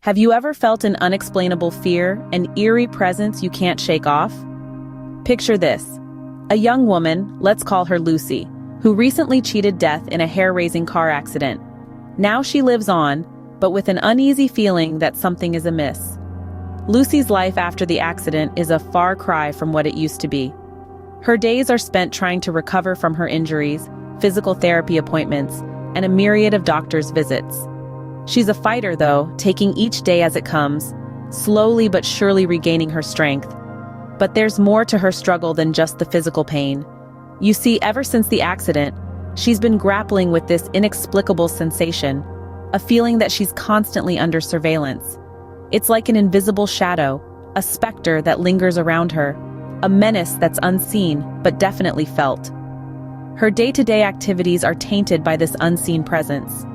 Have you ever felt an unexplainable fear, an eerie presence you can't shake off? Picture this. A young woman, let's call her Lucy, who recently cheated death in a hair-raising car accident. Now she lives on, but with an uneasy feeling that something is amiss. Lucy's life after the accident is a far cry from what it used to be. Her days are spent trying to recover from her injuries, physical therapy appointments, and a myriad of doctor's visits. She's a fighter, though, taking each day as it comes, slowly but surely regaining her strength. But there's more to her struggle than just the physical pain. You see, ever since the accident, she's been grappling with this inexplicable sensation, a feeling that she's constantly under surveillance. It's like an invisible shadow, a specter that lingers around her, a menace that's unseen but definitely felt. Her day-to-day activities are tainted by this unseen presence.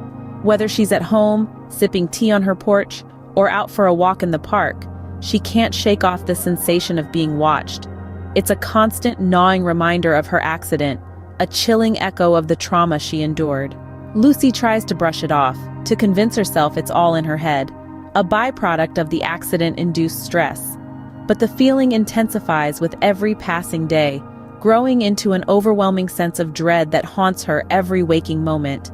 Whether she's at home, sipping tea on her porch, or out for a walk in the park, she can't shake off the sensation of being watched. It's a constant gnawing reminder of her accident, a chilling echo of the trauma she endured. Lucy tries to brush it off, to convince herself it's all in her head, a byproduct of the accident-induced stress. But the feeling intensifies with every passing day, growing into an overwhelming sense of dread that haunts her every waking moment.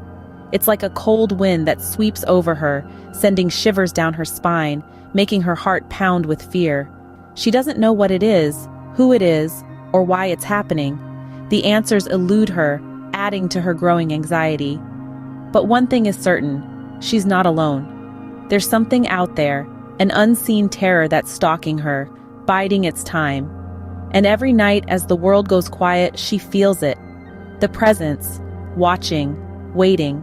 It's like a cold wind that sweeps over her, sending shivers down her spine, making her heart pound with fear. She doesn't know what it is, who it is, or why it's happening. The answers elude her, adding to her growing anxiety. But one thing is certain, she's not alone. There's something out there, an unseen terror that's stalking her, biding its time. And every night as the world goes quiet, she feels it. The presence, watching, waiting.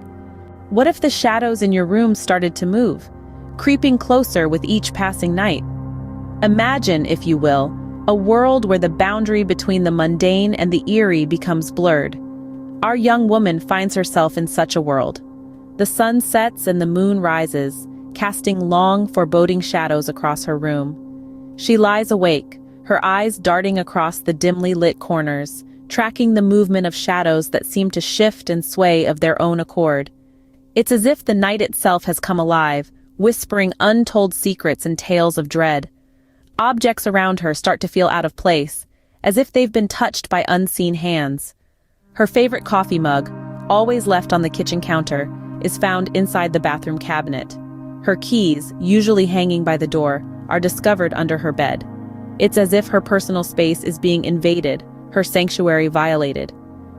What if the shadows in your room started to move, creeping closer with each passing night? Imagine, if you will, a world where the boundary between the mundane and the eerie becomes blurred. Our young woman finds herself in such a world. The sun sets and the moon rises, casting long, foreboding shadows across her room. She lies awake, her eyes darting across the dimly lit corners, tracking the movement of shadows that seem to shift and sway of their own accord. It's as if the night itself has come alive, whispering untold secrets and tales of dread. Objects around her start to feel out of place, as if they've been touched by unseen hands. Her favorite coffee mug, always left on the kitchen counter, is found inside the bathroom cabinet. Her keys, usually hanging by the door, are discovered under her bed. It's as if her personal space is being invaded, her sanctuary violated.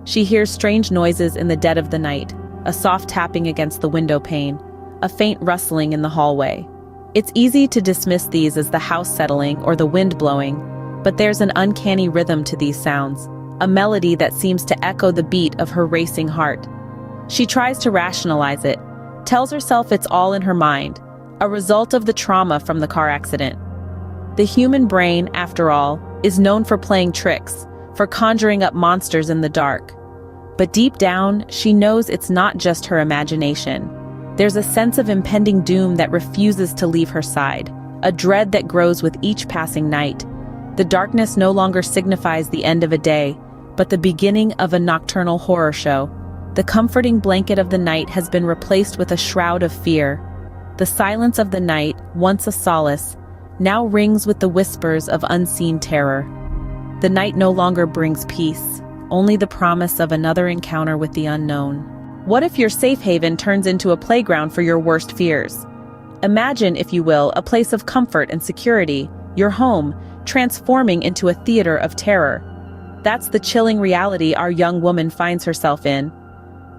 She hears strange noises in the dead of the night, a soft tapping against the window pane, a faint rustling in the hallway. It's easy to dismiss these as the house settling or the wind blowing, but there's an uncanny rhythm to these sounds, a melody that seems to echo the beat of her racing heart. She tries to rationalize it, tells herself it's all in her mind, a result of the trauma from the car accident. The human brain, after all, is known for playing tricks, for conjuring up monsters in the dark. But deep down, she knows it's not just her imagination. There's a sense of impending doom that refuses to leave her side, a dread that grows with each passing night. The darkness no longer signifies the end of a day, but the beginning of a nocturnal horror show. The comforting blanket of the night has been replaced with a shroud of fear. The silence of the night, once a solace, now rings with the whispers of unseen terror. The night no longer brings peace, only the promise of another encounter with the unknown. What if your safe haven turns into a playground for your worst fears? Imagine, if you will, a place of comfort and security, your home, transforming into a theater of terror. That's the chilling reality our young woman finds herself in.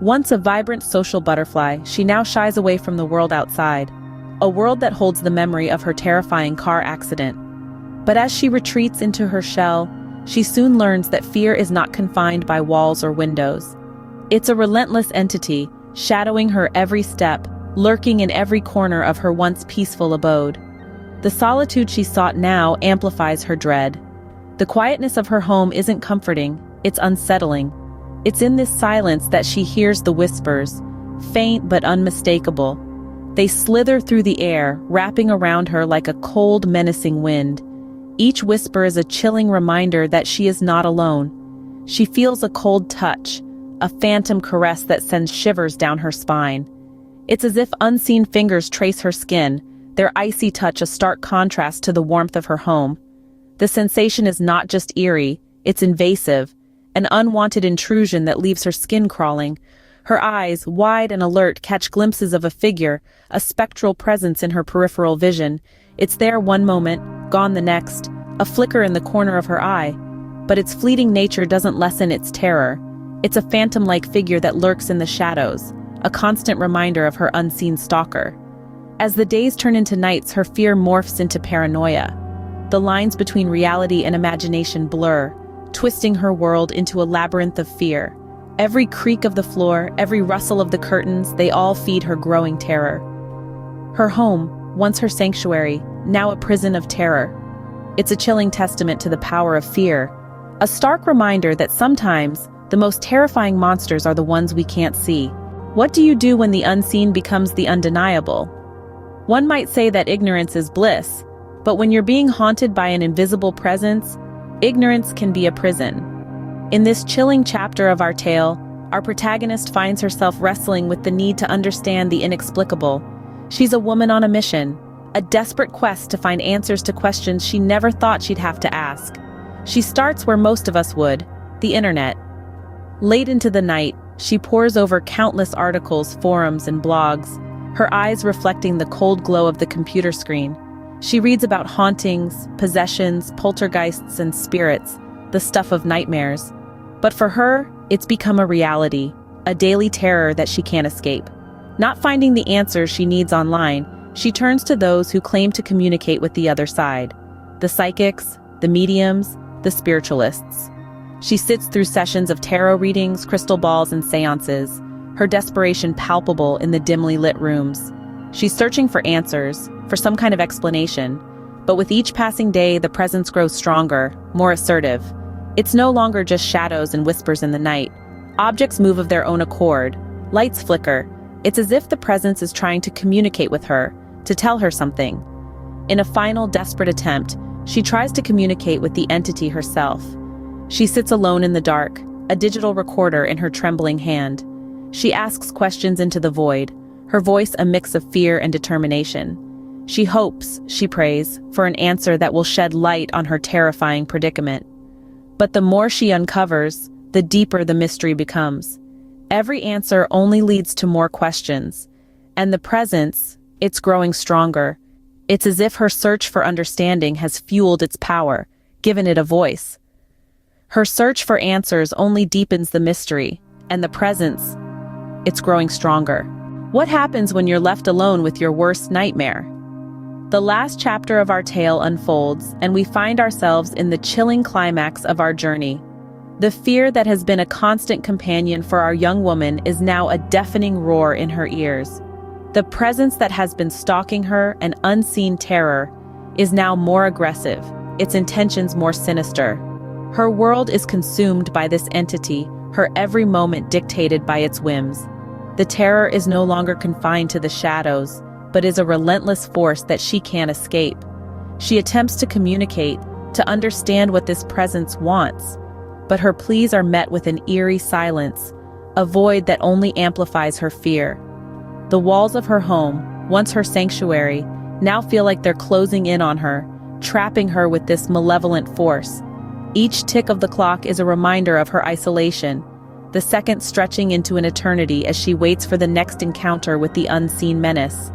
Once a vibrant social butterfly, she now shies away from the world outside, a world that holds the memory of her terrifying car accident. But as she retreats into her shell, she soon learns that fear is not confined by walls or windows. It's a relentless entity, shadowing her every step, lurking in every corner of her once peaceful abode. The solitude she sought now amplifies her dread. The quietness of her home isn't comforting, it's unsettling. It's in this silence that she hears the whispers, faint but unmistakable. They slither through the air, wrapping around her like a cold, menacing wind. Each whisper is a chilling reminder that she is not alone. She feels a cold touch, a phantom caress that sends shivers down her spine. It's as if unseen fingers trace her skin, their icy touch a stark contrast to the warmth of her home. The sensation is not just eerie, it's invasive, an unwanted intrusion that leaves her skin crawling. Her eyes, wide and alert, catch glimpses of a figure, a spectral presence in her peripheral vision. It's there one moment, gone the next, a flicker in the corner of her eye. But its fleeting nature doesn't lessen its terror. It's a phantom-like figure that lurks in the shadows, a constant reminder of her unseen stalker. As the days turn into nights, her fear morphs into paranoia. The lines between reality and imagination blur, twisting her world into a labyrinth of fear. Every creak of the floor, every rustle of the curtains, they all feed her growing terror. Her home, once her sanctuary, now a prison of terror. It's a chilling testament to the power of fear, a stark reminder that sometimes the most terrifying monsters are the ones we can't see. What do you do when the unseen becomes the undeniable? One might say that ignorance is bliss, but when you're being haunted by an invisible presence, ignorance can be a prison. In this chilling chapter of our tale, our protagonist finds herself wrestling with the need to understand the inexplicable. She's a woman on a mission, a desperate quest to find answers to questions she never thought she'd have to ask. She starts where most of us would, the internet. Late into the night, she pores over countless articles, forums, and blogs, her eyes reflecting the cold glow of the computer screen. She reads about hauntings, possessions, poltergeists, and spirits, the stuff of nightmares. But for her, it's become a reality, a daily terror that she can't escape. Not finding the answers she needs online, she turns to those who claim to communicate with the other side, the psychics, the mediums, the spiritualists. She sits through sessions of tarot readings, crystal balls, and seances, her desperation palpable in the dimly lit rooms. She's searching for answers, for some kind of explanation, but with each passing day, the presence grows stronger, more assertive. It's no longer just shadows and whispers in the night. Objects move of their own accord, lights flicker. It's as if the presence is trying to communicate with her, to tell her something. In a final desperate attempt, she tries to communicate with the entity herself. She sits alone in the dark, a digital recorder in her trembling hand. She asks questions into the void, her voice a mix of fear and determination. She hopes, she prays, for an answer that will shed light on her terrifying predicament. But the more she uncovers, the deeper the mystery becomes. Every answer only leads to more questions. And the presence, it's growing stronger. It's as if her search for understanding has fueled its power, given it a voice. Her search for answers only deepens the mystery, and the presence, it's growing stronger. What happens when you're left alone with your worst nightmare? The last chapter of our tale unfolds, and we find ourselves in the chilling climax of our journey. The fear that has been a constant companion for our young woman is now a deafening roar in her ears. The presence that has been stalking her, an unseen terror, is now more aggressive, its intentions more sinister. Her world is consumed by this entity, her every moment dictated by its whims. The terror is no longer confined to the shadows, but is a relentless force that she can't escape. She attempts to communicate, to understand what this presence wants, but her pleas are met with an eerie silence, a void that only amplifies her fear. The walls of her home, once her sanctuary, now feel like they're closing in on her, trapping her with this malevolent force. Each tick of the clock is a reminder of her isolation, the seconds stretching into an eternity as she waits for the next encounter with the unseen menace.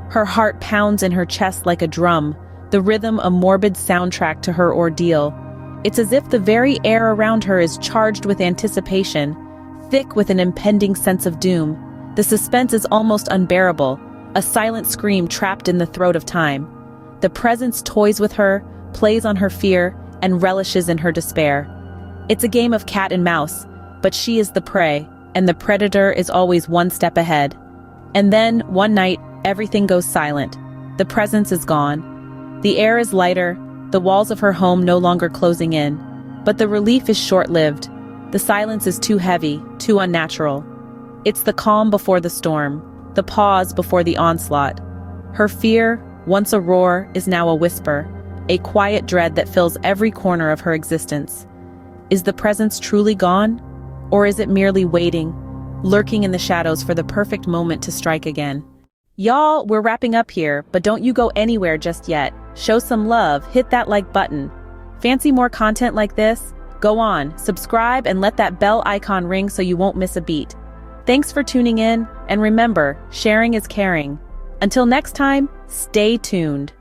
Her heart pounds in her chest like a drum, the rhythm a morbid soundtrack to her ordeal. It's as if the very air around her is charged with anticipation, thick with an impending sense of doom. The suspense is almost unbearable, a silent scream trapped in the throat of time. The presence toys with her, plays on her fear, and relishes in her despair. It's a game of cat and mouse, but she is the prey, and the predator is always one step ahead. And then, one night, everything goes silent. The presence is gone. The air is lighter, the walls of her home no longer closing in. But the relief is short-lived. The silence is too heavy, too unnatural. It's the calm before the storm, the pause before the onslaught. Her fear, once a roar, is now a whisper, a quiet dread that fills every corner of her existence. Is the presence truly gone? Or is it merely waiting, lurking in the shadows for the perfect moment to strike again? Y'all, we're wrapping up here, but don't you go anywhere just yet. Show some love, hit that like button. Fancy more content like this? Go on, subscribe and let that bell icon ring so you won't miss a beat. Thanks for tuning in, and remember, sharing is caring. Until next time, stay tuned.